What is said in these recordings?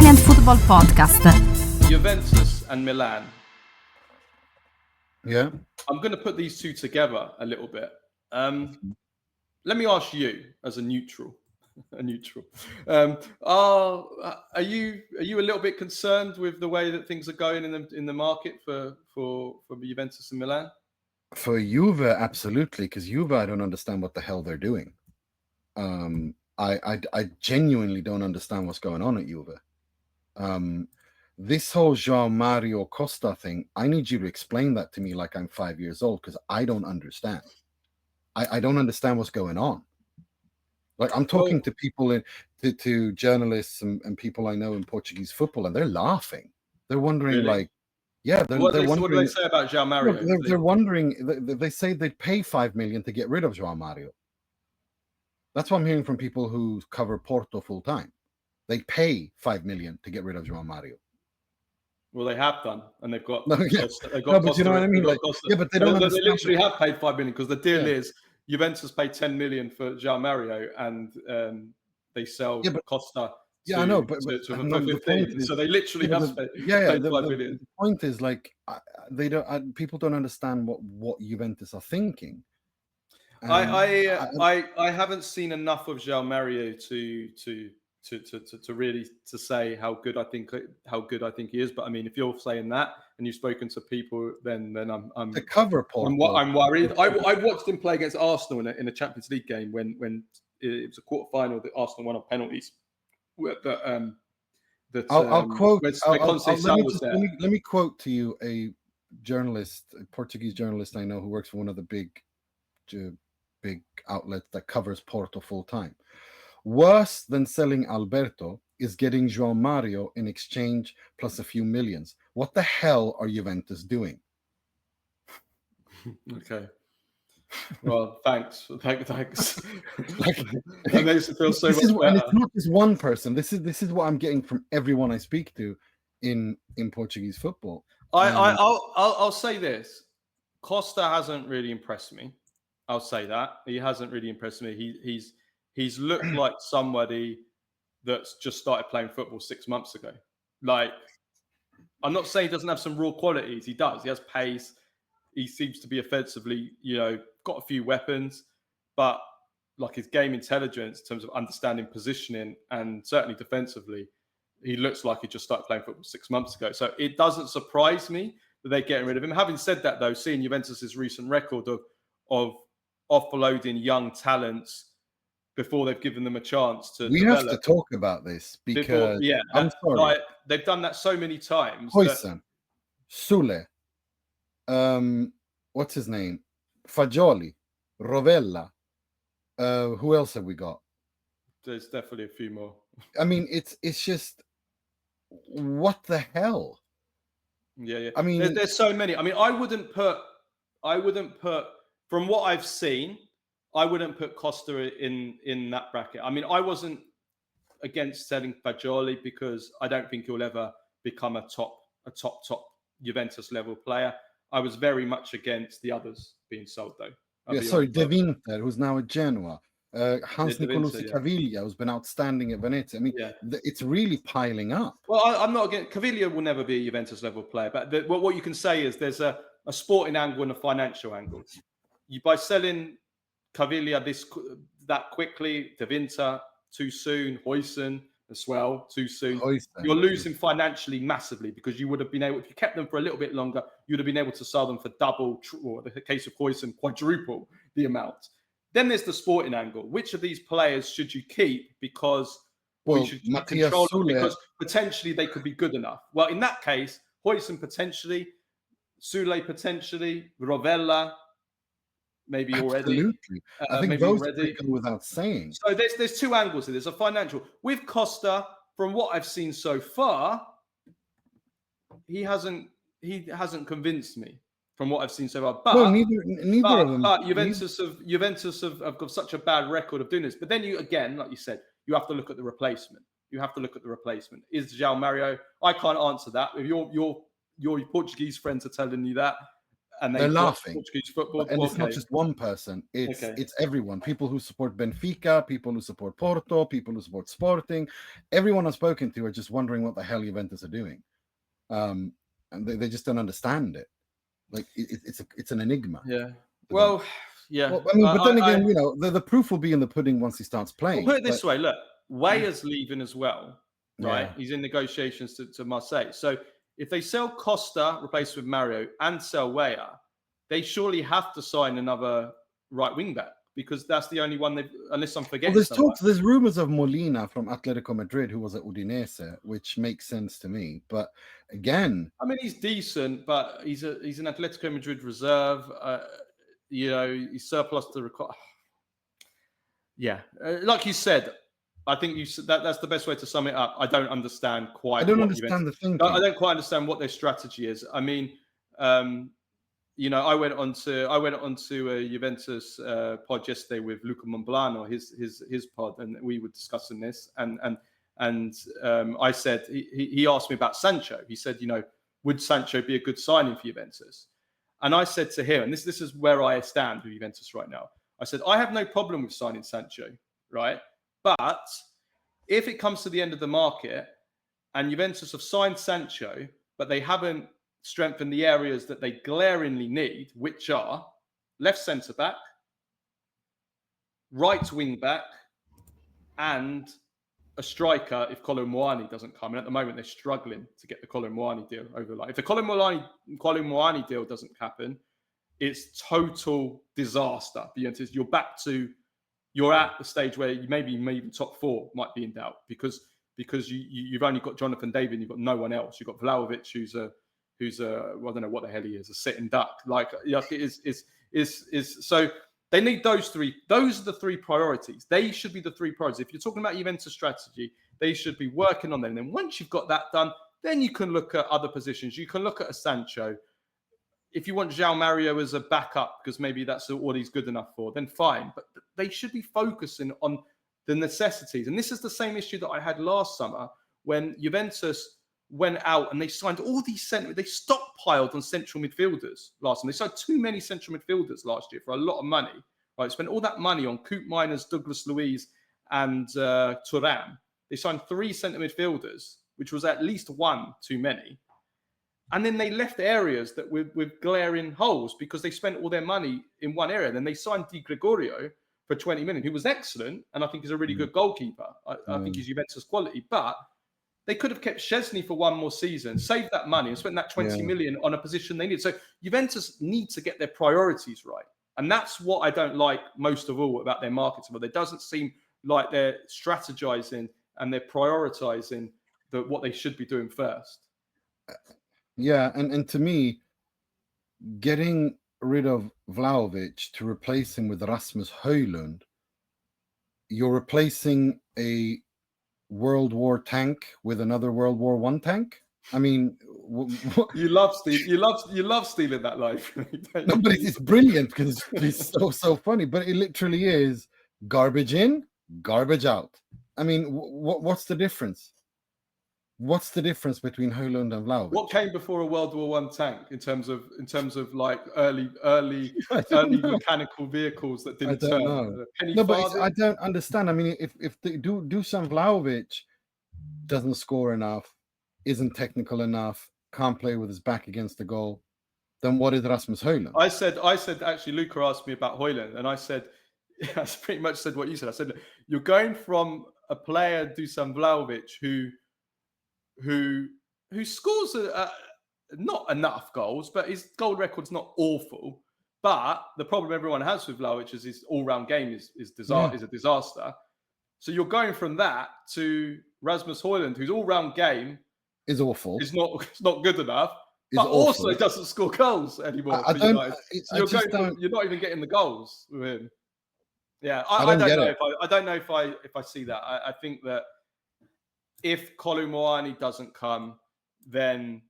Italian Football Podcast. Juventus and Milan. Yeah. I'm going to put these two together a little bit. Let me ask you, as a neutral, are you a little bit concerned with the way that things are going in the market for Juventus and Milan? For Juve, absolutely, because Juve, I don't understand what the hell they're doing. I genuinely don't understand what's going on at Juve. This whole Joao Mario Costa thing, I need you to explain that to me like I'm 5 years old, because I don't understand. I don't understand what's going on. Like, I'm talking to people, to journalists and people I know in Portuguese football, and they're laughing. They're wondering, Really? like, yeah, they're What do wondering. they say about Joao Mario? They're wondering. They say they'd pay 5 million to get rid of Joao Mario. That's what I'm hearing from people who cover Porto full time. They pay 5 million to get rid of Joao Mario. Well, they have done, and they've got. But you know what I mean? Like, yeah, but they don't understand. They literally have paid 5 million, because the deal is Juventus paid 10 million for Joao Mario, and they sell Costa. I know, but for 15. So they literally have paid 5 million. The point is, like, they don't. People don't understand what Juventus are thinking. I haven't seen enough of Joao Mario to really say how good I think he is. But I mean, if you're saying that and you've spoken to people, then I'm the cover Porto. I'm worried. I watched him play against Arsenal in a Champions League game when it was a quarter-final that Arsenal won on penalties. I'll quote. Let me quote to you a Portuguese journalist I know who works for one of the big outlets that covers Porto full time. Worse than selling Alberto is getting Joao Mario in exchange plus a few millions. What the hell are Juventus doing? Okay. Well, thanks. Like, that makes it feel so much better. And it's not just one person. This is what I'm getting from everyone I speak to in Portuguese football. I'll say this: Costa hasn't really impressed me. I'll say that he hasn't really impressed me. He's looked like somebody that's just started playing football 6 months ago. Like, I'm not saying he doesn't have some raw qualities. He does. He has pace. He seems to be offensively, got a few weapons, but like his game intelligence in terms of understanding positioning and certainly defensively, he looks like he just started playing football 6 months ago. So it doesn't surprise me that they're getting rid of him. Having said that, though, seeing Juventus's recent record of offloading young talents before they've given them a chance to develop. Have to talk about this because I'm sorry. Like, they've done that so many times. Hoysen, Sule, what's his name? Fagioli, Rovella. Who else have we got? There's definitely a few more. I mean, it's just, what the hell? Yeah. I mean, there's so many. I mean, I wouldn't put. From what I've seen, I wouldn't put Costa in that bracket. I mean, I wasn't against selling Fagioli because I don't think he'll ever become a top Juventus level player. I was very much against the others being sold, though. De Winter, who's now at Genoa. Hans Nicolosi Caviglia, who's been outstanding at Venezia. I mean, it's really piling up. Well, I'm not against. Caviglia will never be a Juventus level player, but what you can say is there's a sporting angle and a financial angle. By selling Caviglia that quickly, De Winter too soon, Hoysen as well too soon, you're losing financially massively, because you would have been able, if you kept them for a little bit longer, you'd have been able to sell them for double, or in the case of Hoysen, quadruple the amount. Then there's the sporting angle. Which of these players should you keep because we should control them, because potentially they could be good enough? Well, in that case, Hoysen potentially, Sule potentially, Rovella maybe already. Absolutely. I think those go without saying. So there's two angles here. There's a financial. With Costa, from what I've seen so far, he hasn't convinced me from what I've seen so far. But neither of them. But Juventus have got such a bad record of doing this. But then you, again, like you said, you have to look at the replacement. Is Joao Mario? I can't answer that. If your Portuguese friends are telling you that, and They're they watch laughing. Portuguese football. And it's not Okay. just one person. It's Okay. it's everyone. People who support Benfica, people who support Porto, people who support Sporting. Everyone I've spoken to are just wondering what the hell Juventus are doing, and they just don't understand it. Like it's an enigma. Yeah. to them. Well, yeah. Well, I mean, but then again, I- you know, the proof will be in the pudding once he starts Well, playing. put it But this way: look, Weah's leaving as well, right? yeah, He's in negotiations to Marseille. So if they sell Costa, replace with Mario, and sell Weah, they surely have to sign another right wing back because that's the only one they've. Unless I'm well, forgetting someone. there's rumors of Molina from Atletico Madrid, who was at Udinese, which makes sense to me. But again, I mean, he's decent, but he's an Atletico Madrid reserve. You know, he's surplus to record. Yeah, like you said, I think you said that's the best way to sum it up. I don't understand I quite don't what understand the I thinking. don't quite understand what their strategy is. I mean, you know, I went on to a Juventus pod yesterday with Luca Monblano, his pod, and we were discussing this. And I said he asked me about Sancho. He said, you know, would Sancho be a good signing for Juventus? And I said to him, and this is where I stand with Juventus right now. I said I have no problem with signing Sancho, right? But if it comes to the end of the market and Juventus have signed Sancho, but they haven't strengthened the areas that they glaringly need, which are left centre back, right wing back, and a striker if Kolo Muani doesn't come. And at the moment, they're struggling to get the Kolo Muani deal over the line. If the Kolo Muani deal doesn't happen, it's total disaster. You're at the stage where you maybe even top four might be in doubt because you've only got Jonathan David, and you've got no one else. You've got Vlahovic, who's a well, I don't know what the hell he is, a sitting duck. Like it is so they need those three. Those are the three priorities. They should be the three priorities. If you're talking about Juventus strategy, they should be working on them. And then once you've got that done, then you can look at other positions. You can look at a Sancho. If you want Joao Mario as a backup, because maybe that's what he's good enough for, then fine. But they should be focusing on the necessities. And this is the same issue that I had last summer when Juventus went out and they signed all these they stockpiled on central midfielders last time. They signed too many central midfielders last year for a lot of money. Right, spent all that money on Coop Miners, Douglas Luiz, and Thuram. They signed 3 centre midfielders, which was at least one too many. And then they left areas that with glaring holes because they spent all their money in one area. Then they signed Di Gregorio for 20 million, who was excellent, and I think he's a really good goalkeeper. I think he's Juventus quality, but they could have kept Szczesny for one more season, saved that money, and spent that 20 million on a position they need. So Juventus need to get their priorities right. And that's what I don't like most of all about their marketing. But it doesn't seem like they're strategizing and they're prioritizing what they should be doing first. Yeah, and to me, getting rid of Vlahovic to replace him with Rasmus Højlund, you're replacing a World War tank with another World War One tank. I mean, you love stealing that life. No, but it's brilliant because it's so funny. But it literally is garbage in, garbage out. I mean, what's the difference? What's the difference between Højlund and Vlahovic? What came before a World War One tank in terms of like early mechanical vehicles that didn't turn? No, but I don't understand. I mean, if they Dusan Vlahovic doesn't score enough, isn't technical enough, can't play with his back against the goal, then what is Rasmus Højlund? I said actually, Luca asked me about Højlund, and I said, I pretty much said what you said. I said, you're going from a player, Dusan Vlahovic, who scores not enough goals, but his goal record's not awful. But the problem everyone has with Vlahovic is his all-round game is a disaster. So you're going from that to Rasmus Højlund, whose all-round game is awful. It's not good enough, but also doesn't score goals anymore. You're not even getting the goals with him. Yeah, I don't know if I see that. I think that if Kolo Muani doesn't come, then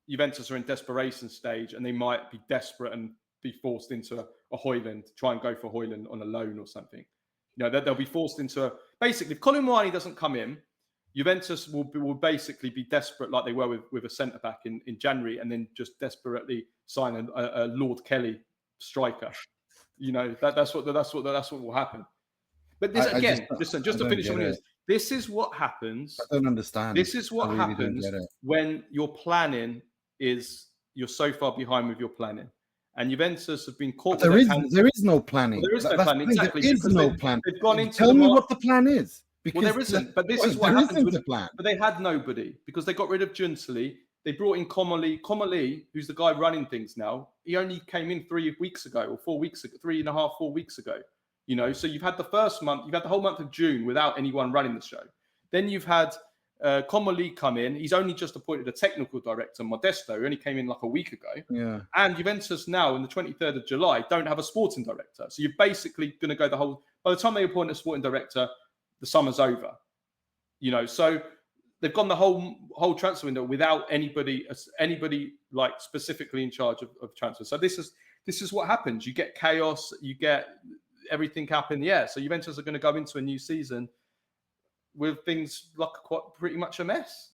Juventus are in desperation stage, and they might be desperate and be forced into a Højlund, try and go for Højlund on a loan or something. You know, they'll be forced into basically if Kolo Muani doesn't come in, Juventus will basically be desperate, like they were with a centre back in January, and then just desperately sign a Lord Kelly striker. You know, that's what will happen. But this listen, just to finish on this, this is what happens. I don't understand. This is what happens when your planning is you're so far behind with your planning. And Juventus have been caught. There is no planning. Well, there is no planning. Exactly. There is no plan. They've gone into Tell me what the plan is. Well, there isn't. But this is what happens with the plan. But they had nobody because they got rid of Juntali. They brought in Comoli. Comoli, who's the guy running things now, he only came in 3 weeks ago or 4 weeks ago, 3.5, 4 weeks ago. You know, so you've had the first month, you've had the whole month of June without anyone running the show. Then you've had Comoli come in. He's only just appointed a technical director, Modesto, who only came in like a week ago. Yeah. And Juventus now, on the 23rd of July, don't have a sporting director. So you're basically going to go the whole... By the time they appoint a sporting director, the summer's over. You know, so they've gone the whole transfer window without anybody like specifically in charge of transfer. So this is what happens. You get chaos. You get everything up in the air. So Juventus are going to go into a new season with things like pretty much a mess.